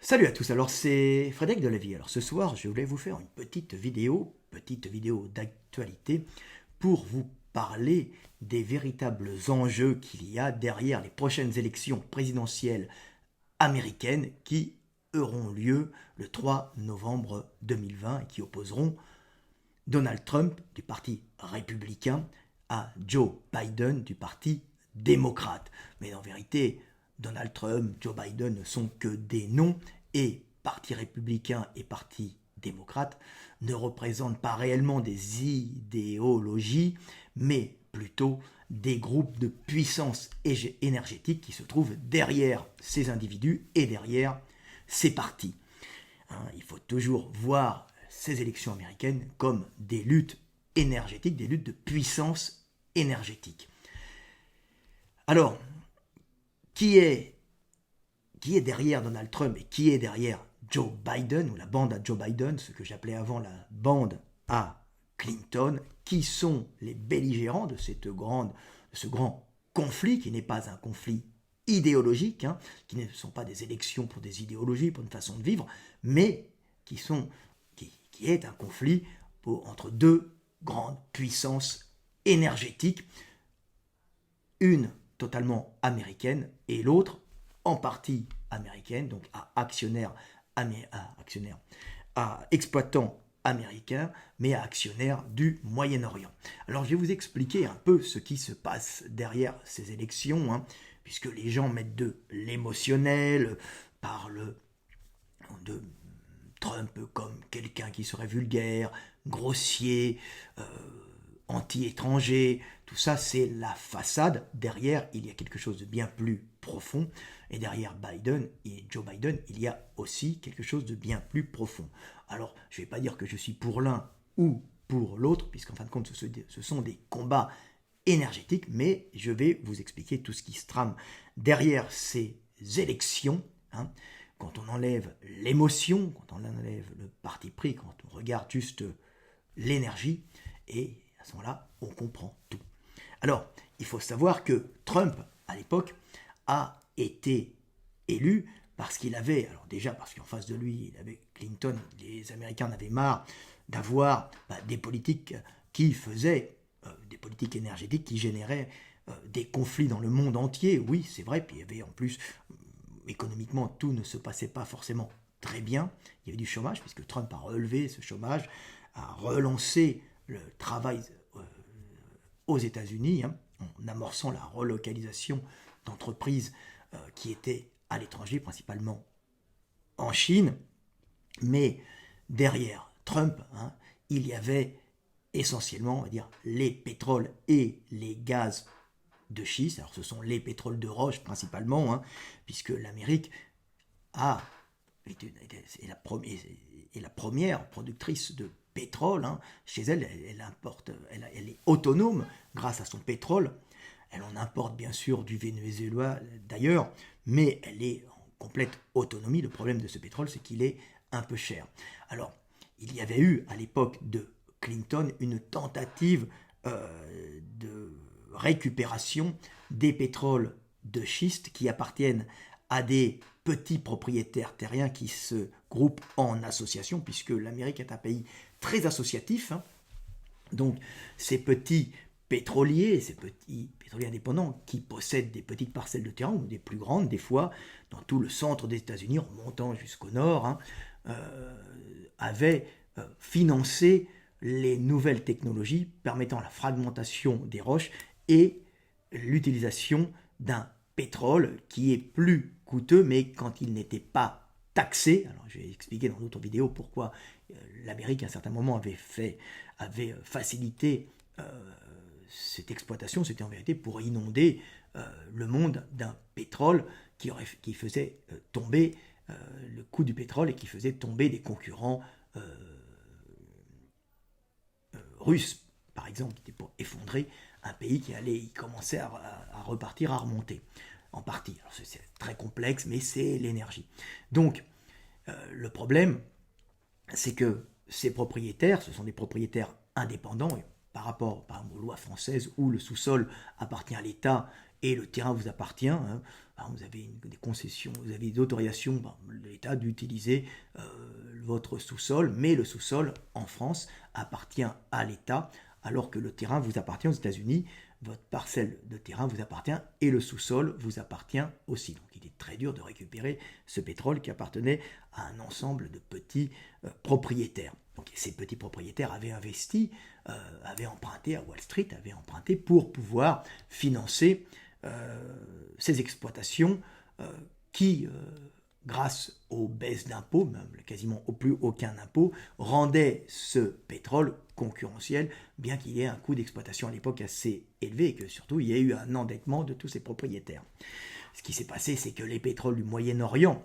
Salut à tous, alors c'est Frédéric Delavie. Alors ce soir, je voulais vous faire une petite vidéo d'actualité pour vous parler des véritables enjeux qu'il y a derrière les prochaines élections présidentielles américaines qui auront lieu le 3 novembre 2020 et qui opposeront Donald Trump du parti républicain à Joe Biden du parti démocrate. Mais en vérité, Donald Trump, Joe Biden ne sont que des noms et parti républicain et parti démocrate ne représentent pas réellement des idéologies, mais plutôt des groupes de puissance énergétique qui se trouvent derrière ces individus et derrière ces partis. Il faut toujours voir ces élections américaines comme des luttes énergétiques, des luttes de puissance énergétique. Alors, qui est, qui est derrière Donald Trump et qui est derrière Joe Biden, ou la bande à Joe Biden, ce que j'appelais avant la bande à Clinton? Qui sont les belligérants de ce grand conflit, qui n'est pas un conflit idéologique, qui ne sont pas des élections pour des idéologies, pour une façon de vivre, mais qui est un conflit entre deux grandes puissances énergétiques, une totalement américaine et l'autre en partie américaine, donc à exploitant américain, mais à actionnaire du Moyen-Orient. Alors je vais vous expliquer un peu ce qui se passe derrière ces élections, puisque les gens mettent de l'émotionnel, parlent de Trump comme quelqu'un qui serait vulgaire, grossier, anti-étranger. Tout ça, c'est la façade. Derrière, il y a quelque chose de bien plus profond. Et derrière Biden et Joe Biden, il y a aussi quelque chose de bien plus profond. Alors, je ne vais pas dire que je suis pour l'un ou pour l'autre, puisqu'en fin de compte, ce sont des combats énergétiques, mais je vais vous expliquer tout ce qui se trame derrière ces élections. Quand on enlève l'émotion, quand on enlève le parti pris, quand on regarde juste l'énergie, et à ce moment-là, on comprend tout. Alors, il faut savoir que Trump, à l'époque, a été élu parce qu'il avait, alors déjà parce qu'en face de lui, il avait Clinton, les Américains en avaient marre d'avoir des politiques qui faisaient, des politiques énergétiques qui généraient des conflits dans le monde entier. Oui, c'est vrai, puis il y avait en plus, économiquement, tout ne se passait pas forcément très bien. Il y avait du chômage, puisque Trump a relevé ce chômage, a relancé le travail aux États-Unis, en amorçant la relocalisation d'entreprises qui étaient à l'étranger, principalement en Chine. Mais derrière Trump, il y avait essentiellement, on va dire, les pétroles et les gaz de schiste. Alors ce sont les pétroles de roche principalement, puisque l'Amérique a est la première productrice de pétrole. Chez elle, elle est autonome grâce à son pétrole. Elle en importe bien sûr du Venezuela d'ailleurs, mais elle est en complète autonomie. Le problème de ce pétrole, c'est qu'il est un peu cher. Alors, il y avait eu à l'époque de Clinton une tentative de récupération des pétroles de schiste qui appartiennent à des petits propriétaires terriens qui se groupent en associations, puisque l'Amérique est un pays très associatif. Donc ces petits pétroliers, ces petits pétroliers indépendants qui possèdent des petites parcelles de terrain ou des plus grandes, des fois, dans tout le centre des États-Unis, en montant jusqu'au nord, avaient financé les nouvelles technologies permettant la fragmentation des roches et l'utilisation d'un pétrole qui est plus coûteux, mais quand il n'était pas taxé. Alors je vais expliquer dans d'autres vidéos pourquoi l'Amérique à un certain moment avait facilité cette exploitation. C'était en vérité pour inonder le monde d'un pétrole qui faisait tomber le coût du pétrole et qui faisait tomber des concurrents russes, par exemple, qui étaient pour effondrer un pays qui allait commencer à repartir, à remonter, en partie. Alors c'est très complexe, mais c'est l'énergie. Donc, le problème, c'est que ces propriétaires, ce sont des propriétaires indépendants, et par rapport aux lois françaises où le sous-sol appartient à l'État et le terrain vous appartient. Hein. Vous avez des concessions, vous avez des autorisations de l'État d'utiliser votre sous-sol, mais le sous-sol en France appartient à l'État, alors que le terrain vous appartient aux États-Unis. Votre parcelle de terrain vous appartient et le sous-sol vous appartient aussi. Donc il est très dur de récupérer ce pétrole qui appartenait à un ensemble de petits propriétaires. Donc ces petits propriétaires avaient investi, avaient emprunté à Wall Street, avaient emprunté pour pouvoir financer ces exploitations qui, grâce aux baisses d'impôts, même quasiment au plus aucun impôt, rendaient ce pétrole concurrentiel, bien qu'il y ait un coût d'exploitation à l'époque assez élevé et que surtout il y ait eu un endettement de tous ces propriétaires. Ce qui s'est passé, c'est que les pétroles du Moyen-Orient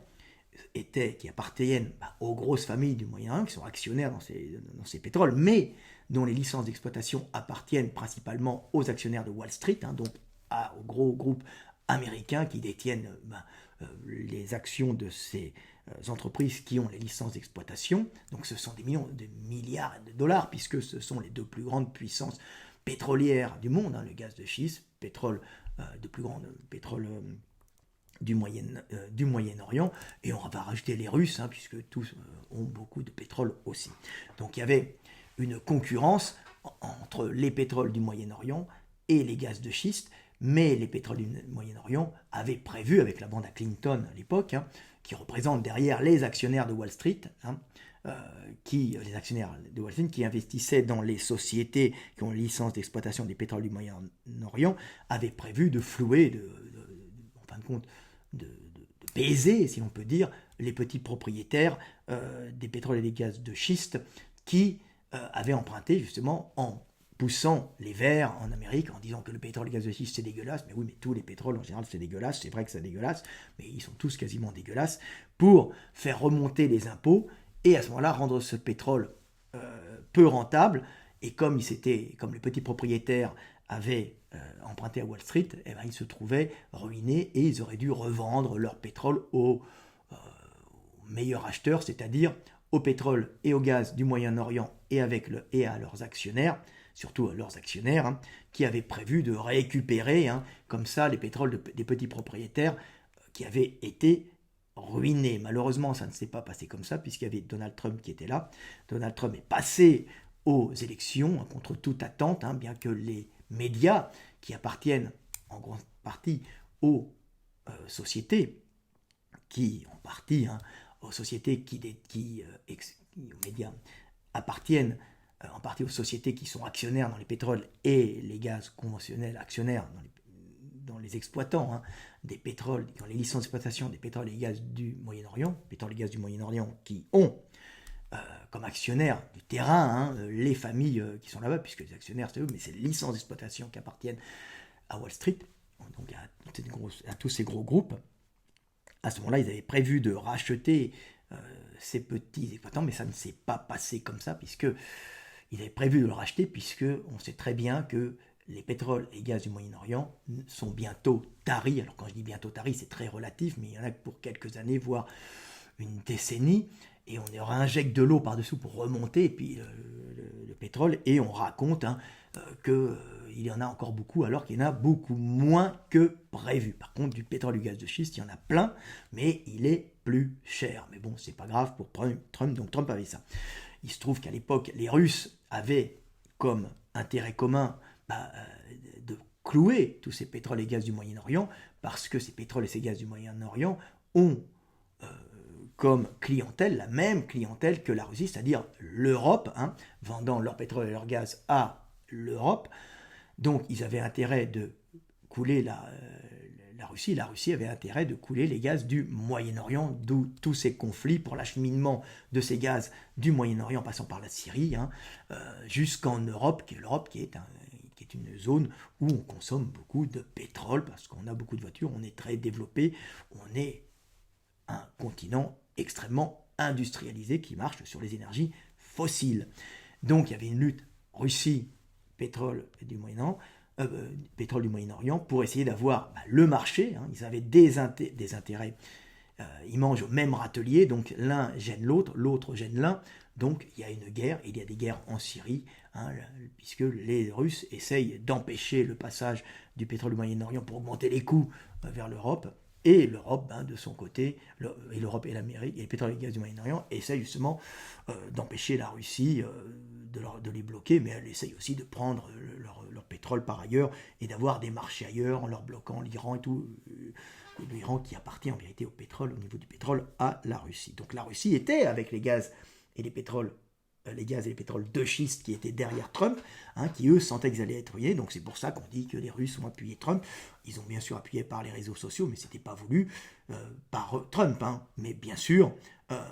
qui appartiennent aux grosses familles du Moyen-Orient, qui sont actionnaires dans ces pétroles, mais dont les licences d'exploitation appartiennent principalement aux actionnaires de Wall Street, donc aux gros groupes américains qui détiennent les actions de ces entreprises qui ont les licences d'exploitation. Donc ce sont des millions de milliards de dollars, puisque ce sont les deux plus grandes puissances pétrolières du monde, le gaz de schiste, pétrole du Moyen-Orient, et on va rajouter les Russes, puisque tous ont beaucoup de pétrole aussi. Donc il y avait une concurrence entre les pétroles du Moyen-Orient et les gaz de schiste, mais les pétroles du Moyen-Orient avaient prévu, avec la bande à Clinton à l'époque, qui représente derrière les actionnaires de Wall Street, qui investissaient dans les sociétés qui ont une licence d'exploitation des pétroles du Moyen-Orient, avaient prévu de flouer, en fin de compte, de baiser, si l'on peut dire, les petits propriétaires des pétroles et des gaz de schiste qui avaient emprunté justement en poussant les Verts en Amérique en disant que le pétrole et le gaz de schiste c'est dégueulasse, mais oui, mais tous les pétroles en général c'est dégueulasse, c'est vrai que c'est dégueulasse, mais ils sont tous quasiment dégueulasses, pour faire remonter les impôts et à ce moment-là rendre ce pétrole peu rentable. Et comme les petits propriétaires avaient emprunté à Wall Street, ils se trouvaient ruinés et ils auraient dû revendre leur pétrole aux meilleurs acheteurs, c'est-à-dire au pétrole et au gaz du Moyen-Orient et à leurs actionnaires, surtout à leurs actionnaires, qui avaient prévu de récupérer comme ça les pétroles des petits propriétaires qui avaient été ruinés. Malheureusement, ça ne s'est pas passé comme ça, puisqu'il y avait Donald Trump qui était là. Donald Trump est passé aux élections contre toute attente, bien que les médias qui appartiennent en grande partie aux sociétés qui appartiennent en partie aux sociétés qui sont actionnaires dans les pétroles et les gaz conventionnels, actionnaires dans les exploitants des pétroles, qui ont les licences d'exploitation des pétroles et gaz du Moyen-Orient, pétroles et gaz du Moyen-Orient qui ont comme actionnaires du terrain les familles qui sont là-bas, puisque les actionnaires c'est eux, mais c'est les licences d'exploitation qui appartiennent à Wall Street, donc à tous ces gros groupes. À ce moment-là, ils avaient prévu de racheter ces petits exploitants, mais ça ne s'est pas passé comme ça, puisqu'ils avaient prévu de le racheter, puisqu'on sait très bien que les pétroles et gaz du Moyen-Orient sont bientôt taris. Alors quand je dis bientôt taris, c'est très relatif, mais il y en a que pour quelques années, voire une décennie, et on injecte de l'eau par-dessous pour remonter, et puis le pétrole, et on raconte qu'il y en a encore beaucoup, alors qu'il y en a beaucoup moins que prévu. Par contre, du pétrole et du gaz de schiste, il y en a plein, mais il est plus cher. Mais bon, c'est pas grave pour Trump, donc Trump avait ça. Il se trouve qu'à l'époque, les Russes avaient comme intérêt commun de clouer tous ces pétroles et gaz du Moyen-Orient, parce que ces pétroles et ces gaz du Moyen-Orient ont comme clientèle, la même clientèle que la Russie, c'est-à-dire l'Europe, vendant leur pétrole et leur gaz à l'Europe. Donc ils avaient intérêt de couler la Russie. La Russie avait intérêt de couler les gaz du Moyen-Orient, d'où tous ces conflits pour l'acheminement de ces gaz du Moyen-Orient, passant par la Syrie, jusqu'en Europe, qui est une zone où on consomme beaucoup de pétrole, parce qu'on a beaucoup de voitures, on est très développé, on est un continent extrêmement industrialisé qui marche sur les énergies fossiles. Donc il y avait une lutte Russie, pétrole du Moyen-Orient, pour essayer d'avoir le marché. Ils avaient des intérêts, ils mangent au même râtelier, donc l'un gêne l'autre, l'autre gêne l'un. Donc il y a une guerre, il y a des guerres en Syrie, hein, puisque les Russes essayent d'empêcher le passage du pétrole du Moyen-Orient pour augmenter les coûts vers l'Europe. Et l'Europe, de son côté, et l'Europe et l'Amérique, et le pétrole et le gaz du Moyen-Orient essayent justement d'empêcher la Russie, de les bloquer, mais elle essaye aussi de prendre leur pétrole par ailleurs et d'avoir des marchés ailleurs en leur bloquant l'Iran et tout. L'Iran qui appartient en vérité au pétrole, au niveau du pétrole, à la Russie. Donc la Russie était avec les gaz et les pétroles de schiste qui étaient derrière Trump, qui eux sentaient qu'ils allaient être ruinés. Donc c'est pour ça qu'on dit que les Russes ont appuyé Trump. Ils ont bien sûr appuyé par les réseaux sociaux, mais c'était pas voulu par Trump. Mais bien sûr,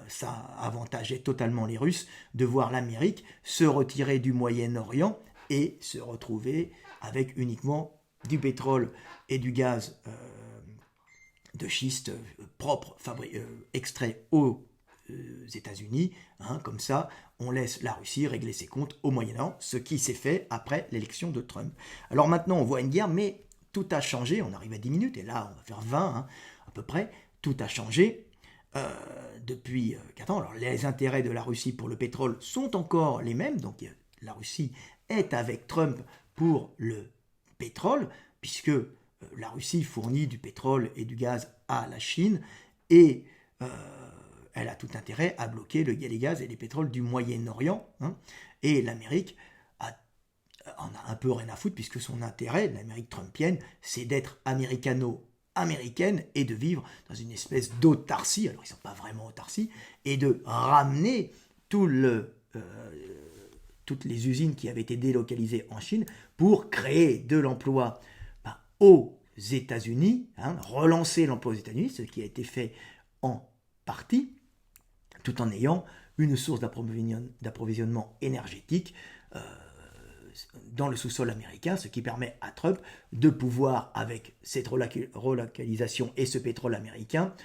ça avantageait totalement les Russes de voir l'Amérique se retirer du Moyen-Orient et se retrouver avec uniquement du pétrole et du gaz de schiste propre, extrait aux États-Unis. Comme ça, on laisse la Russie régler ses comptes au Moyen-Orient, ce qui s'est fait après l'élection de Trump. Alors maintenant, on voit une guerre, mais tout a changé. On arrive à 10 minutes, et là, on va faire 20 à peu près. Tout a changé depuis 4 ans. Alors, les intérêts de la Russie pour le pétrole sont encore les mêmes. Donc, la Russie est avec Trump pour le pétrole, puisque la Russie fournit du pétrole et du gaz à la Chine, et elle a tout intérêt à bloquer les gaz et les pétroles du Moyen-Orient. Et l'Amérique en a un peu rien à foutre, puisque son intérêt, l'Amérique trumpienne, c'est d'être américano-américaine et de vivre dans une espèce d'autarcie, alors ils ne sont pas vraiment autarcie, et de ramener toutes les usines qui avaient été délocalisées en Chine pour créer de l'emploi aux États-Unis, relancer l'emploi aux États-Unis, ce qui a été fait en partie, tout en ayant une source d'approvisionnement énergétique dans le sous-sol américain, ce qui permet à Trump de pouvoir, avec cette relocalisation et ce pétrole américain,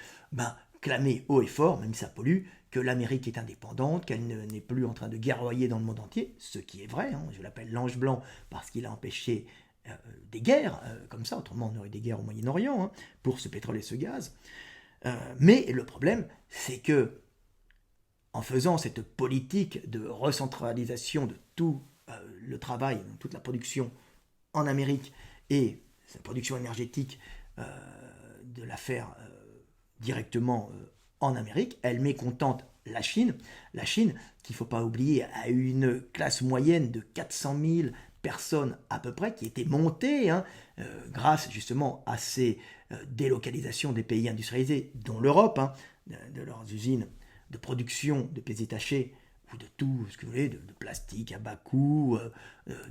clamer haut et fort, même si ça pollue, que l'Amérique est indépendante, qu'elle n'est plus en train de guerroyer dans le monde entier, ce qui est vrai. Je l'appelle l'ange blanc parce qu'il a empêché des guerres, comme ça, autrement on aurait des guerres au Moyen-Orient, pour ce pétrole et ce gaz. Mais le problème, c'est que en faisant cette politique de recentralisation de tout le travail, toute la production en Amérique et sa production énergétique, de la faire directement en Amérique, elle mécontente la Chine. La Chine, qu'il ne faut pas oublier, a une classe moyenne de 400 000 personnes à peu près, qui était montée grâce justement à ces délocalisations des pays industrialisés, dont l'Europe, de leurs usines de production de pièces détachées, ou de tout ce que vous voulez, de plastique à bas coût,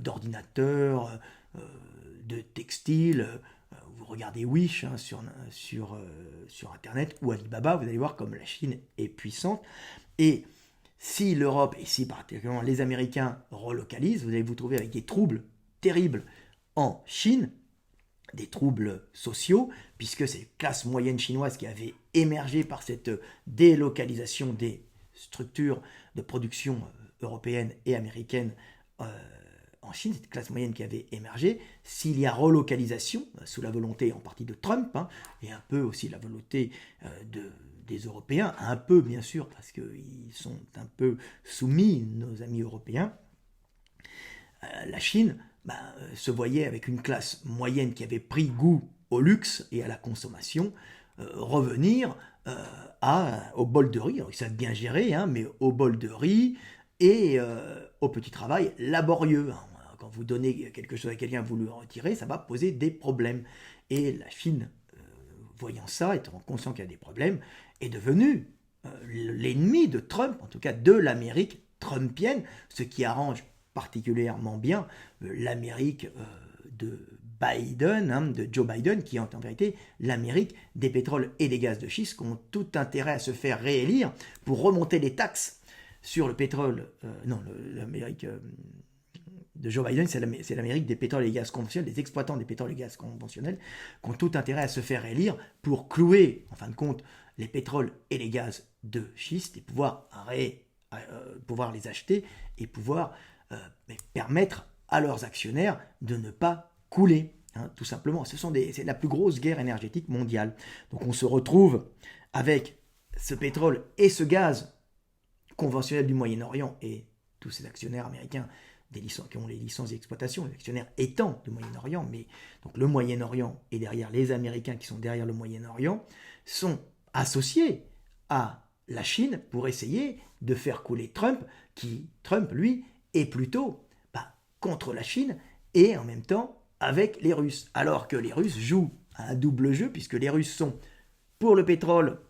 d'ordinateurs, de textiles. Vous regardez Wish sur Internet, ou Alibaba, vous allez voir comme la Chine est puissante. Et si l'Europe, et si particulièrement les Américains relocalisent, vous allez vous trouver avec des troubles terribles en Chine, des troubles sociaux, puisque c'est les classes moyennes chinoises qui avaient émergé par cette délocalisation des structures de production européennes et américaines en Chine, cette classe moyenne qui avait émergé. S'il y a relocalisation, sous la volonté en partie de Trump, et un peu aussi la volonté des Européens, un peu bien sûr, parce qu'ils sont un peu soumis, nos amis européens, la Chine se voyait avec une classe moyenne qui avait pris goût au luxe et à la consommation, revenir au bol de riz. Alors ils savent bien gérer, mais au bol de riz et au petit travail laborieux. Quand vous donnez quelque chose à quelqu'un, vous le retirez, ça va poser des problèmes. Et la Chine, voyant ça, étant conscient qu'il y a des problèmes, est devenue l'ennemi de Trump, en tout cas de l'Amérique trumpienne, ce qui arrange particulièrement bien l'Amérique de Biden, de Joe Biden, qui est en vérité l'Amérique des pétroles et des gaz de schiste, qui ont tout intérêt à se faire réélire pour remonter les taxes sur le pétrole. L'Amérique de Joe Biden, c'est l'Amérique des pétroles et gaz conventionnels, des exploitants des pétroles et gaz conventionnels, qui ont tout intérêt à se faire élire pour clouer, en fin de compte, les pétroles et les gaz de schiste et pouvoir les acheter et pouvoir permettre à leurs actionnaires de ne pas couler, tout simplement. C'est la plus grosse guerre énergétique mondiale. Donc on se retrouve avec ce pétrole et ce gaz conventionnel du Moyen-Orient et tous ces actionnaires américains qui ont les licences d'exploitation, les actionnaires étant du Moyen-Orient, mais donc le Moyen-Orient et derrière les Américains qui sont derrière le Moyen-Orient, sont associés à la Chine pour essayer de faire couler Trump, Trump, lui, est plutôt contre la Chine et en même temps avec les Russes. Alors que les Russes jouent à un double jeu, puisque les Russes sont pour le pétrole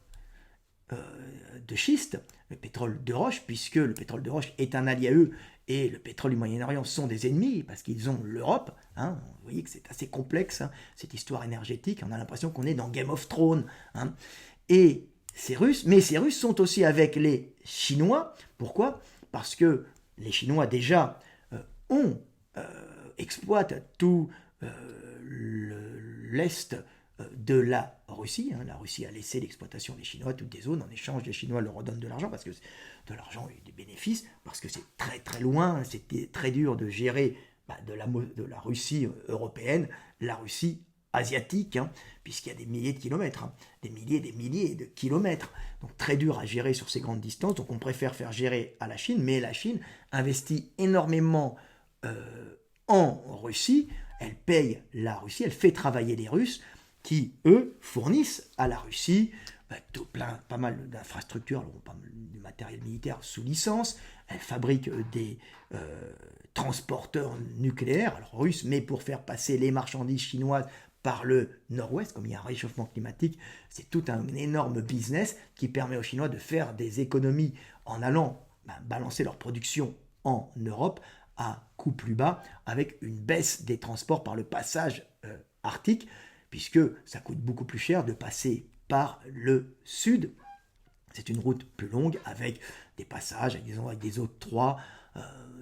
de schiste, le pétrole de roche, puisque le pétrole de roche est un allié à eux, et le pétrole du Moyen-Orient sont des ennemis, parce qu'ils ont l'Europe. Hein. Vous voyez que c'est assez complexe, hein, cette histoire énergétique. On a l'impression qu'on est dans Game of Thrones. Hein. Et ces Russes, mais ces Russes sont aussi avec les Chinois. Pourquoi ? Parce que les Chinois, déjà, exploitent tout l'est de la Russie. Hein. La Russie a laissé l'exploitation des Chinois, toutes des zones. En échange, les Chinois leur redonnent de l'argent, parce que de l'argent et des bénéfices, parce que c'est très très loin, c'était très dur de gérer de la Russie européenne, la Russie asiatique, hein, puisqu'il y a des milliers de kilomètres, hein, des milliers de kilomètres. Donc très dur à gérer sur ces grandes distances, donc on préfère faire gérer à la Chine, mais la Chine investit énormément en Russie, elle paye la Russie, elle fait travailler les Russes, qui, eux, fournissent à la Russie pas mal d'infrastructures, pas mal de matériel militaire sous licence. Elle fabrique des transporteurs nucléaires, alors russes, mais pour faire passer les marchandises chinoises par le nord-ouest, comme il y a un réchauffement climatique, c'est tout un énorme business qui permet aux Chinois de faire des économies en allant balancer leur production en Europe à coût plus bas, avec une baisse des transports par le passage arctique, puisque ça coûte beaucoup plus cher de passer par le sud. C'est une route plus longue, avec des passages, avec des octrois,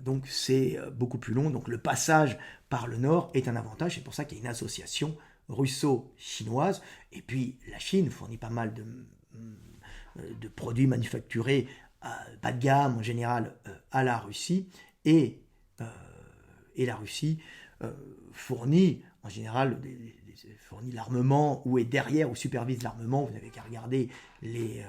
donc c'est beaucoup plus long. Donc le passage par le nord est un avantage, c'est pour ça qu'il y a une association russo-chinoise. Et puis la Chine fournit pas mal de produits manufacturés bas de gamme en général à la Russie, et la Russie fournit en général fournit l'armement, ou est derrière, ou supervise l'armement. Vous n'avez qu'à regarder les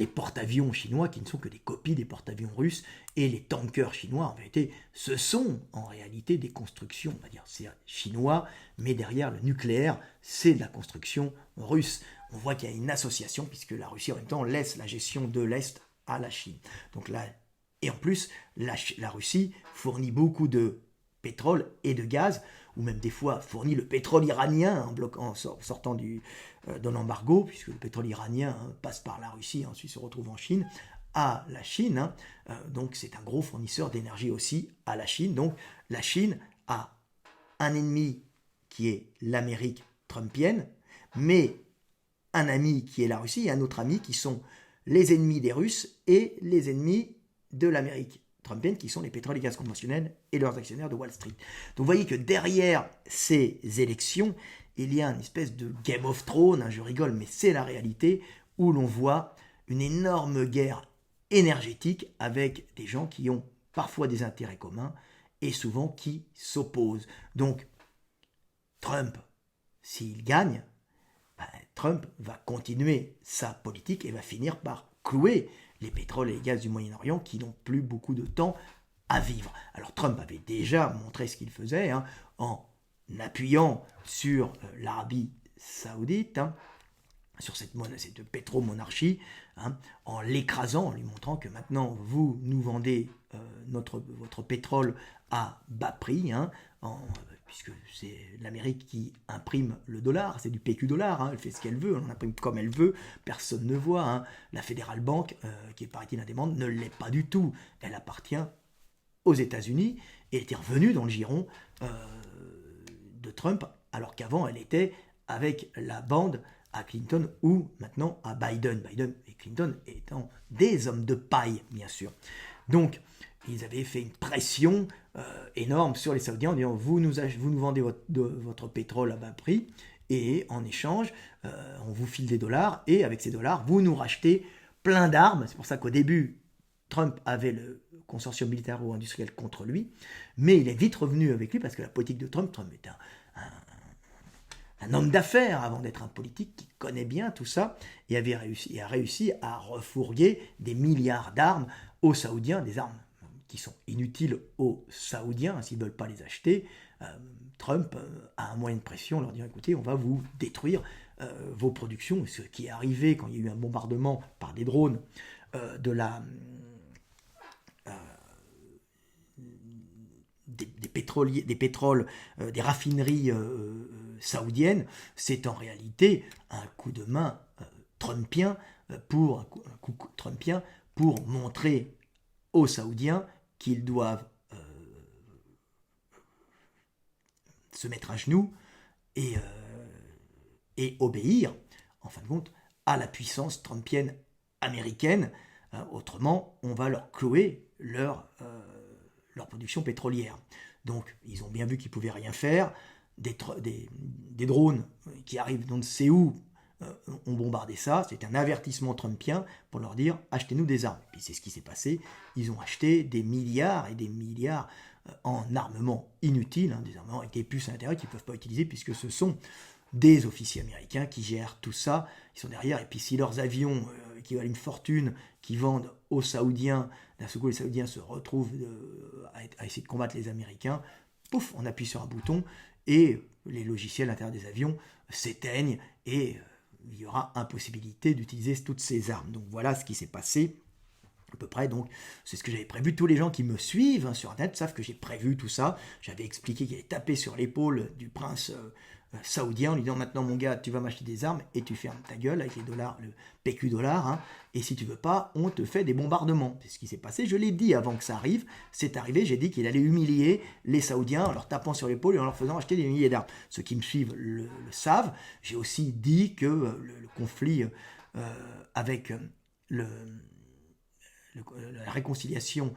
porte-avions chinois, qui ne sont que des copies des porte-avions russes, et les tankers chinois, en vérité, ce sont en réalité des constructions, on va dire, c'est chinois, mais derrière le nucléaire, c'est de la construction russe. On voit qu'il y a une association, puisque la Russie, en même temps, laisse la gestion de l'Est à la Chine. Donc là, et en plus, la Russie fournit beaucoup de pétrole et de gaz, ou même des fois fournit le pétrole iranien en sortant de l'embargo, puisque le pétrole iranien passe par la Russie, ensuite se retrouve en Chine, à la Chine. Donc c'est un gros fournisseur d'énergie aussi à la Chine. Donc la Chine a un ennemi qui est l'Amérique trumpienne, mais un ami qui est la Russie, et un autre ami qui sont les ennemis des Russes et les ennemis de l'Amérique trumpienne, qui sont les pétroles et gaz conventionnels et leurs actionnaires de Wall Street. Donc vous voyez que derrière ces élections, il y a une espèce de Game of Thrones, je rigole, mais c'est la réalité, où l'on voit une énorme guerre énergétique avec des gens qui ont parfois des intérêts communs et souvent qui s'opposent. Donc Trump, s'il gagne, Trump va continuer sa politique et va finir par clouer les pétroles et les gaz du Moyen-Orient, qui n'ont plus beaucoup de temps à vivre. Alors Trump avait déjà montré ce qu'il faisait en appuyant sur l'Arabie saoudite, sur cette pétromonarchie, en l'écrasant, en lui montrant que maintenant vous nous vendez votre pétrole à bas prix, puisque c'est l'Amérique qui imprime le dollar, c'est du PQ dollar, elle fait ce qu'elle veut, elle en imprime comme elle veut, personne ne voit. La Federal Bank, qui est paraît-il indépendante, ne l'est pas du tout, elle appartient aux États-Unis, et elle était revenue dans le giron de Trump, alors qu'avant elle était avec la bande à Clinton, ou maintenant à Biden. Biden et Clinton étant des hommes de paille, bien sûr. Donc, ils avaient fait une pression énorme sur les Saoudiens en disant vous nous vendez votre pétrole à bas prix, et en échange, on vous file des dollars, et avec ces dollars, vous nous rachetez plein d'armes. C'est pour ça qu'au début, Trump avait le consortium militaro-industriel contre lui, mais il est vite revenu avec lui, parce que la politique de Trump est un homme d'affaires avant d'être un politique qui connaît bien tout ça et a réussi à refourguer des milliards d'armes aux Saoudiens, des armes qui sont inutiles aux Saoudiens s'ils ne veulent pas les acheter. Trump a un moyen de pression, leur dire écoutez, on va vous détruire vos productions. Ce qui est arrivé quand il y a eu un bombardement par des drones des pétroles, des raffineries saoudiennes, c'est en réalité un coup de main trumpien pour montrer aux Saoudiens qu'ils doivent se mettre à genoux et obéir, en fin de compte, à la puissance trumpienne américaine. Autrement, on va leur clouer leur production pétrolière. Donc, ils ont bien vu qu'ils ne pouvaient rien faire. Des drones qui arrivent d'on ne sait où ont bombardé ça. C'est un avertissement trumpien pour leur dire « achetez-nous des armes ». Puis c'est ce qui s'est passé. Ils ont acheté des milliards et des milliards en armement inutile, des armements avec des puces à l'intérieur qu'ils ne peuvent pas utiliser puisque ce sont des officiers américains qui gèrent tout ça. Ils sont derrière. Et puis si leurs avions qui valent une fortune, qui vendent aux Saoudiens, d'un seul coup les Saoudiens se retrouvent à essayer de combattre les Américains, pouf, on appuie sur un bouton et les logiciels à l'intérieur des avions s'éteignent et il y aura impossibilité d'utiliser toutes ces armes. Donc voilà ce qui s'est passé à peu près. Donc c'est ce que j'avais prévu. Tous les gens qui me suivent sur Internet savent que j'ai prévu tout ça. J'avais expliqué qu'il allait taper sur l'épaule du prince saoudien en lui disant maintenant mon gars tu vas m'acheter des armes et tu fermes ta gueule avec les dollars, le PQ dollar, et si tu veux pas on te fait des bombardements. C'est ce qui s'est passé, je l'ai dit avant que ça arrive, c'est arrivé, j'ai dit qu'il allait humilier les Saoudiens en leur tapant sur l'épaule et en leur faisant acheter des milliers d'armes. Ceux qui me suivent le savent. J'ai aussi dit que le conflit avec la réconciliation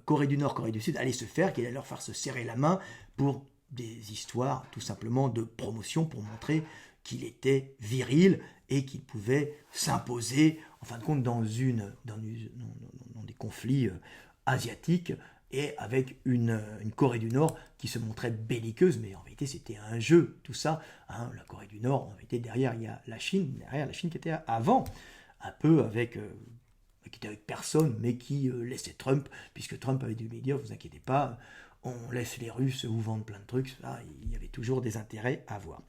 Corée du Nord, Corée du Sud allait se faire, qu'il allait leur faire se serrer la main pour des histoires tout simplement de promotion pour montrer qu'il était viril et qu'il pouvait s'imposer en fin de compte dans des conflits asiatiques et avec une Corée du Nord qui se montrait belliqueuse, mais en vérité c'était un jeu tout ça, la Corée du Nord, en vérité derrière il y a la Chine qui était avant, un peu avec qui était avec personne, mais qui laissait Trump, puisque Trump avait dû lui dire, vous inquiétez pas, on laisse les Russes vous vendre plein de trucs, ça, il y avait toujours des intérêts à voir.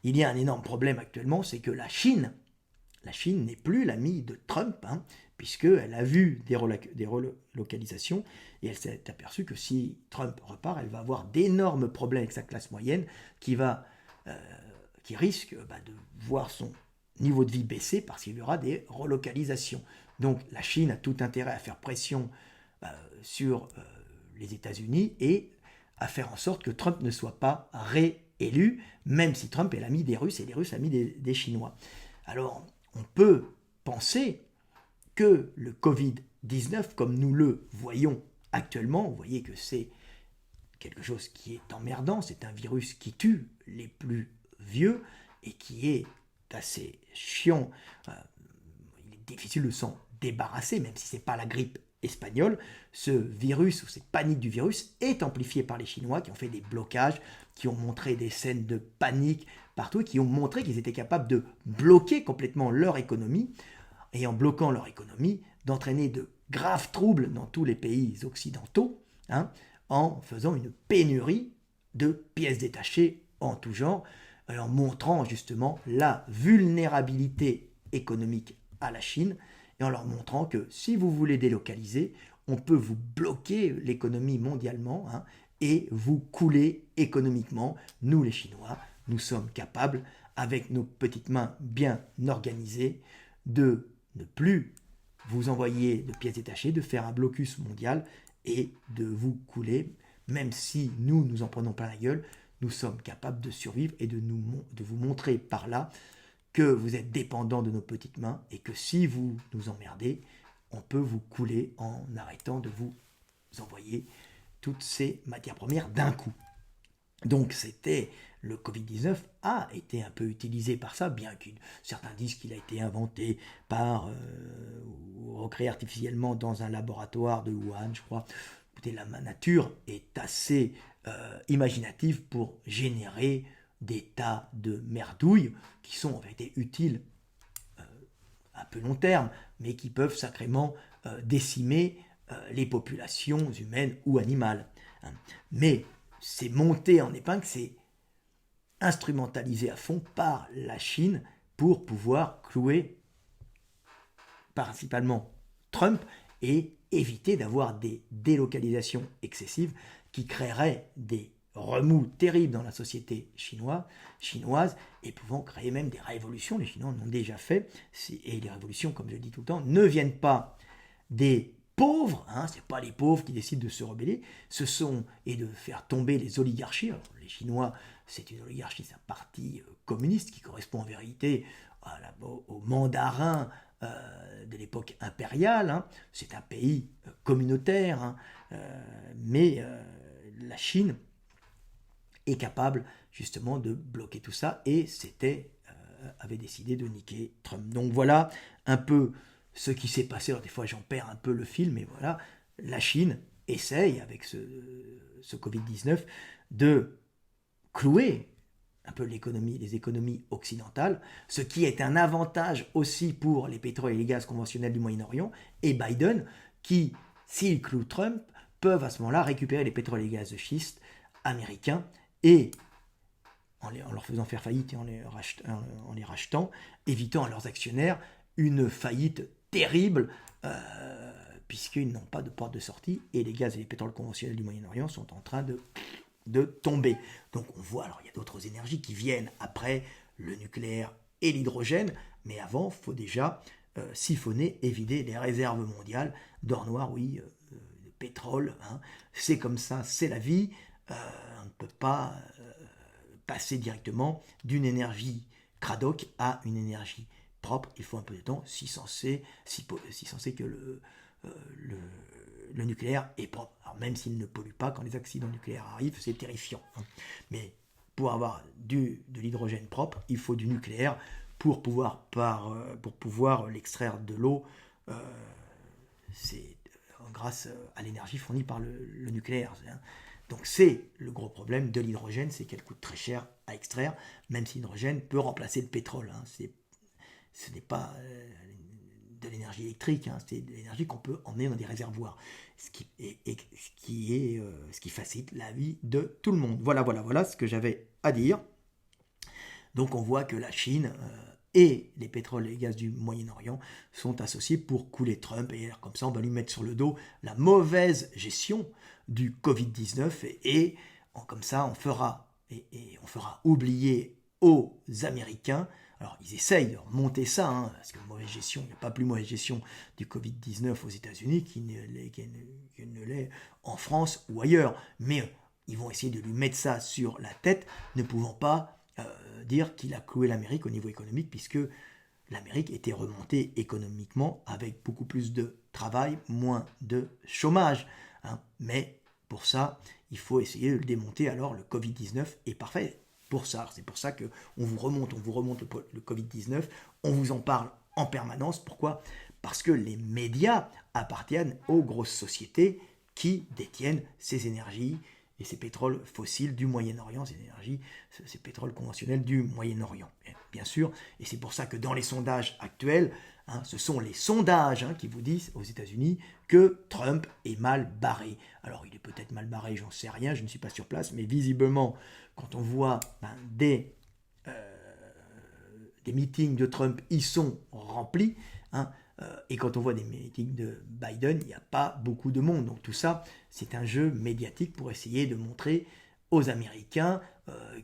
Il y a un énorme problème actuellement, c'est que la Chine n'est plus l'amie de Trump, puisqu'elle a vu des relocalisations, et elle s'est aperçue que si Trump repart, elle va avoir d'énormes problèmes avec sa classe moyenne, qui risque de voir son niveau de vie baisser, parce qu'il y aura des relocalisations. Donc la Chine a tout intérêt à faire pression sur les États-Unis et à faire en sorte que Trump ne soit pas réélu, même si Trump est l'ami des Russes et les Russes l'ami des Chinois. Alors, on peut penser que le Covid-19, comme nous le voyons actuellement, vous voyez que c'est quelque chose qui est emmerdant, c'est un virus qui tue les plus vieux et qui est assez chiant. Il est difficile de s'en débarrasser, même si ce n'est pas la grippe espagnole. Ce virus, ou cette panique du virus, est amplifiée par les Chinois qui ont fait des blocages, qui ont montré des scènes de panique partout, et qui ont montré qu'ils étaient capables de bloquer complètement leur économie, et en bloquant leur économie, d'entraîner de graves troubles dans tous les pays occidentaux, en faisant une pénurie de pièces détachées en tout genre, et en montrant justement la vulnérabilité économique à la Chine, et en leur montrant que si vous voulez délocaliser, on peut vous bloquer l'économie mondialement et vous couler économiquement. Nous les Chinois, nous sommes capables, avec nos petites mains bien organisées, de ne plus vous envoyer de pièces détachées, de faire un blocus mondial et de vous couler, même si nous en prenons plein la gueule, nous sommes capables de survivre et de vous montrer par là que vous êtes dépendant de nos petites mains et que si vous nous emmerdez, on peut vous couler en arrêtant de vous envoyer toutes ces matières premières d'un coup. Donc le Covid-19 a été un peu utilisé par ça, bien que certains disent qu'il a été inventé ou recréé artificiellement dans un laboratoire de Wuhan, je crois. Écoutez, la nature est assez imaginative pour générer des tas de merdouilles qui sont en vérité utiles à peu long terme, mais qui peuvent sacrément décimer les populations humaines ou animales. Hein. Mais c'est monté en épingle, c'est instrumentalisé à fond par la Chine pour pouvoir clouer principalement Trump et éviter d'avoir des délocalisations excessives qui créeraient des remous terribles dans la société chinoise et pouvant créer même des révolutions. Les Chinois en ont déjà fait. Et les révolutions, comme je le dis tout le temps, ne viennent pas des pauvres, hein, ce n'est pas les pauvres qui décident de se rebeller, et de faire tomber les oligarchies. Alors, les Chinois, c'est une oligarchie, c'est un parti communiste qui correspond en vérité aux mandarins de l'époque impériale. Hein. C'est un pays communautaire, hein, mais la Chine est capable justement de bloquer tout ça et avait décidé de niquer Trump. Donc voilà un peu ce qui s'est passé. Alors des fois j'en perds un peu le fil, mais voilà, la Chine essaye avec ce Covid-19 de clouer un peu les économies occidentales, ce qui est un avantage aussi pour les pétroles et les gaz conventionnels du Moyen-Orient, et Biden qui, s'il cloue Trump, peuvent à ce moment-là récupérer les pétroles et les gaz de schiste américains et en leur faisant faire faillite et en les rachetant, évitant à leurs actionnaires une faillite terrible, puisqu'ils n'ont pas de porte de sortie et les gaz et les pétroles conventionnels du Moyen-Orient sont en train de tomber. Donc on voit, alors il y a d'autres énergies qui viennent après le nucléaire et l'hydrogène, mais avant, il faut déjà siphonner et vider les réserves mondiales d'or noir, oui, de pétrole, hein. C'est comme ça, c'est la vie. On ne peut pas passer directement d'une énergie cradoc à une énergie propre. Il faut un peu de temps, si censé que le nucléaire est propre. Alors même s'il ne pollue pas, quand les accidents nucléaires arrivent, c'est terrifiant. Hein. Mais pour avoir de l'hydrogène propre, il faut du nucléaire pour pouvoir l'extraire de l'eau. C'est grâce à l'énergie fournie par le nucléaire. Hein. Donc c'est le gros problème de l'hydrogène, c'est qu'elle coûte très cher à extraire, même si l'hydrogène peut remplacer le pétrole. Hein. Ce n'est pas de l'énergie électrique, hein, c'est de l'énergie qu'on peut emmener dans des réservoirs, ce qui facilite la vie de tout le monde. Voilà ce que j'avais à dire. Donc on voit que la Chine et les pétroles et les gaz du Moyen-Orient sont associés pour couler Trump, et comme ça on va lui mettre sur le dos la mauvaise gestion du Covid-19 et comme ça on fera oublier aux Américains. Alors, ils essayent de remonter ça, hein, parce que mauvaise gestion, il n'y a pas plus mauvaise gestion du Covid-19 aux États-Unis qu'il ne l'est en France ou ailleurs. Mais ils vont essayer de lui mettre ça sur la tête, ne pouvant pas dire qu'il a cloué l'Amérique au niveau économique, puisque l'Amérique était remontée économiquement avec beaucoup plus de travail, moins de chômage. Hein. Mais pour ça, il faut essayer de le démonter. Alors, le Covid-19 est parfait pour ça. C'est pour ça qu'on vous remonte le Covid-19, on vous en parle en permanence. Pourquoi ? Parce que les médias appartiennent aux grosses sociétés qui détiennent ces énergies et ces pétroles fossiles du Moyen-Orient, ces pétroles conventionnels du Moyen-Orient, bien sûr. Et c'est pour ça que dans les sondages actuels, hein, ce sont les sondages qui vous disent aux États-Unis que Trump est mal barré. Alors il est peut-être mal barré, j'en sais rien, je ne suis pas sur place, mais visiblement, quand on voit des meetings de Trump, ils sont remplis, hein, et quand on voit des meetings de Biden, il n'y a pas beaucoup de monde. Donc tout ça, c'est un jeu médiatique pour essayer de montrer aux Américains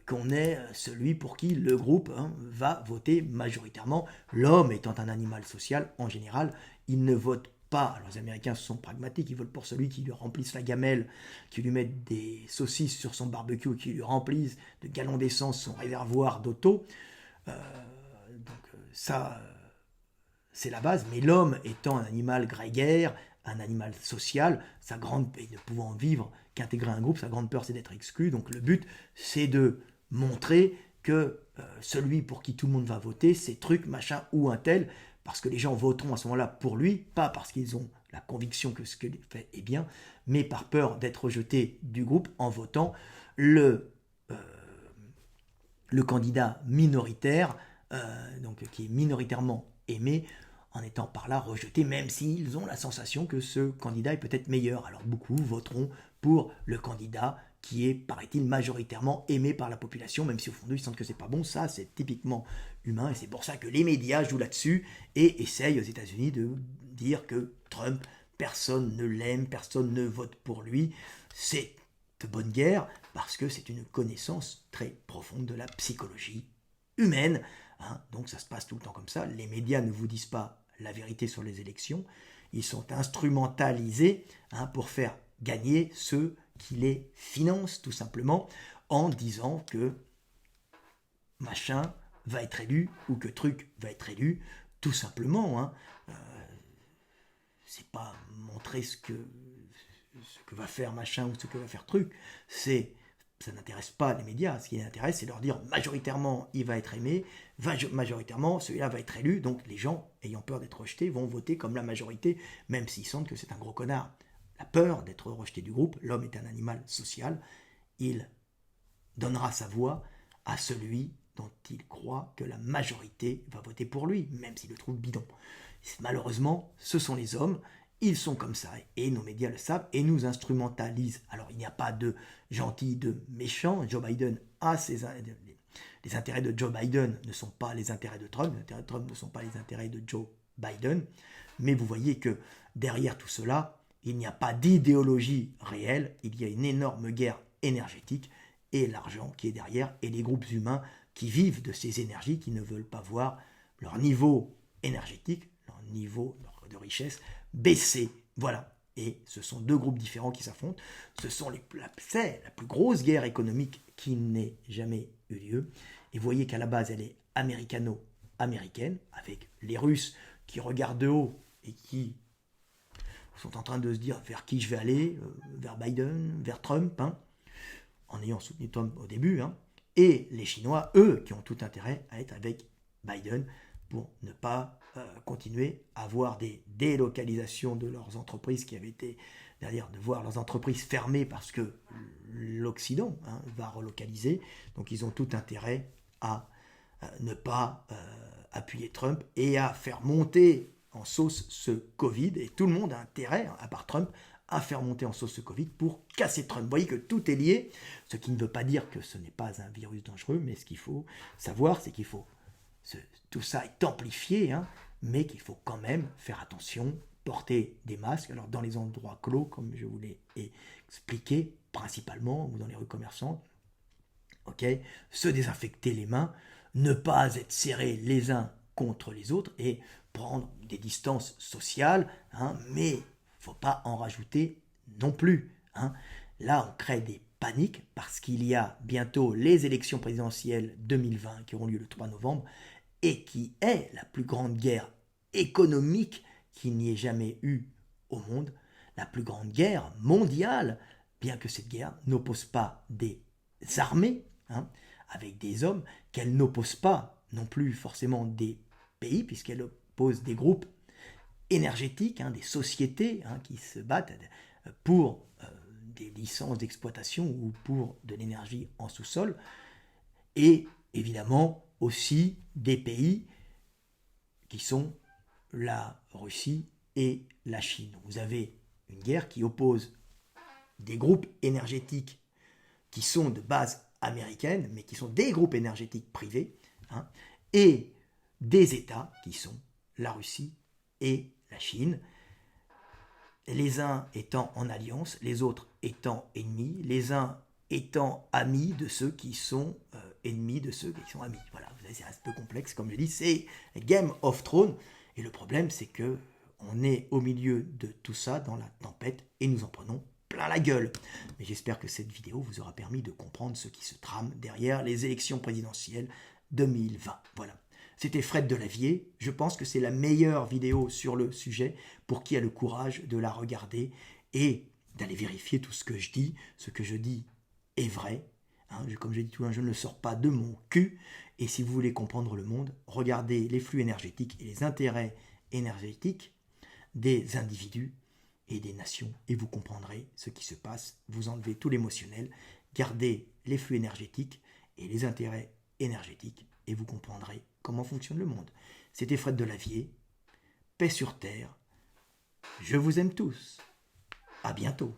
qu'on est celui pour qui le groupe va voter majoritairement. L'homme étant un animal social, en général, il ne vote pas. Alors les Américains sont pragmatiques, ils votent pour celui qui lui remplisse la gamelle, qui lui mette des saucisses sur son barbecue, qui lui remplisse de gallons d'essence son réservoir d'auto. Ça, c'est la base. Mais l'homme étant un animal grégaire, un animal social, et ne pouvant vivre qu'intégrer un groupe, sa grande peur c'est d'être exclu. Donc le but c'est de montrer que celui pour qui tout le monde va voter, c'est truc, machin ou un tel, parce que les gens voteront à ce moment-là pour lui, pas parce qu'ils ont la conviction que ce qu'il fait est bien, mais par peur d'être rejeté du groupe en votant le le candidat minoritaire, donc qui est minoritairement aimé, en étant par là rejeté, même s'ils ont la sensation que ce candidat est peut-être meilleur. Alors beaucoup voteront pour le candidat qui est, paraît-il, majoritairement aimé par la population, même si au fond d'eux, ils sentent que c'est pas bon. Ça, c'est typiquement humain, et c'est pour ça que les médias jouent là-dessus et essayent aux États-Unis de dire que Trump, personne ne l'aime, personne ne vote pour lui. C'est de bonne guerre, parce que c'est une connaissance très profonde de la psychologie humaine. Donc ça se passe tout le temps comme ça. Les médias ne vous disent pas la vérité sur les élections. Ils sont instrumentalisés pour faire gagner ceux qui les financent, tout simplement, en disant que machin va être élu ou que truc va être élu, tout simplement. C'est pas montrer ce que va faire machin ou ce que va faire truc. Ça n'intéresse pas les médias. Ce qui les intéresse, c'est leur dire majoritairement il va être aimé, majoritairement celui-là va être élu. Donc les gens, ayant peur d'être rejetés, vont voter comme la majorité, même s'ils sentent que c'est un gros connard. La peur d'être rejeté du groupe, l'homme est un animal social, il donnera sa voix à celui dont il croit que la majorité va voter pour lui, même s'il le trouve bidon. Malheureusement, ce sont les hommes, ils sont comme ça, et nos médias le savent, et nous instrumentalisent. Alors il n'y a pas de gentil, de méchant. Joe Biden a les intérêts de Joe Biden ne sont pas les intérêts de Trump, les intérêts de Trump ne sont pas les intérêts de Joe Biden, mais vous voyez que derrière tout cela, il n'y a pas d'idéologie réelle, il y a une énorme guerre énergétique, et l'argent qui est derrière, et les groupes humains qui vivent de ces énergies, qui ne veulent pas voir leur niveau énergétique, leur niveau de richesse baisser. Voilà. Et ce sont deux groupes différents qui s'affrontent. Ce sont c'est la plus grosse guerre économique qui n'ait jamais eu lieu. Et vous voyez qu'à la base, elle est américano-américaine, avec les Russes qui regardent de haut et qui sont en train de se dire vers qui je vais aller, vers Biden, vers Trump, en ayant soutenu Trump au début, et les Chinois, eux, qui ont tout intérêt à être avec Biden pour ne pas continuer à avoir des délocalisations de leurs entreprises qui avaient été, c'est-à-dire de voir leurs entreprises fermées parce que l'Occident va relocaliser. Donc ils ont tout intérêt à ne pas appuyer Trump et à faire monter en sauce ce Covid. Et tout le monde a intérêt, à part Trump, à faire monter en sauce ce Covid pour casser Trump. Vous voyez que tout est lié, ce qui ne veut pas dire que ce n'est pas un virus dangereux, mais ce qu'il faut savoir, c'est qu'il faut... tout ça est amplifié, mais qu'il faut quand même faire attention, porter des masques, alors dans les endroits clos, comme je vous l'ai expliqué, principalement, ou dans les rues commerçantes, se désinfecter les mains, ne pas être serrés les uns contre les autres, et prendre des distances sociales, mais il ne faut pas en rajouter non plus. Là, on crée des paniques, parce qu'il y a bientôt les élections présidentielles 2020 qui auront lieu le 3 novembre, et qui est la plus grande guerre économique qu'il n'y ait jamais eu au monde, la plus grande guerre mondiale, bien que cette guerre n'oppose pas des armées, avec des hommes, qu'elle n'oppose pas non plus forcément des pays, puisqu'elle oppose des groupes énergétiques, des sociétés qui se battent pour des licences d'exploitation ou pour de l'énergie en sous-sol, et évidemment aussi des pays qui sont la Russie et la Chine. Vous avez une guerre qui oppose des groupes énergétiques qui sont de base américaine, mais qui sont des groupes énergétiques privés, et des États qui sont la Russie et la Chine, les uns étant en alliance, les autres étant ennemis, les uns étant amis de ceux qui sont ennemis de ceux qui sont amis. Voilà, c'est un peu complexe, comme je dis, c'est Game of Thrones, et le problème c'est que on est au milieu de tout ça, dans la tempête, et nous en prenons plein la gueule. Mais j'espère que cette vidéo vous aura permis de comprendre ce qui se trame derrière les élections présidentielles 2020. Voilà. C'était Fred Delavier. Je pense que c'est la meilleure vidéo sur le sujet pour qui a le courage de la regarder et d'aller vérifier tout ce que je dis. Ce que je dis est vrai. Comme je dis tout, je ne le sors pas de mon cul. Et si vous voulez comprendre le monde, regardez les flux énergétiques et les intérêts énergétiques des individus et des nations, et vous comprendrez ce qui se passe. Vous enlevez tout l'émotionnel, gardez les flux énergétiques et les intérêts énergétique et vous comprendrez comment fonctionne le monde. C'était Fred Delavier, paix sur terre. Je vous aime tous. À bientôt.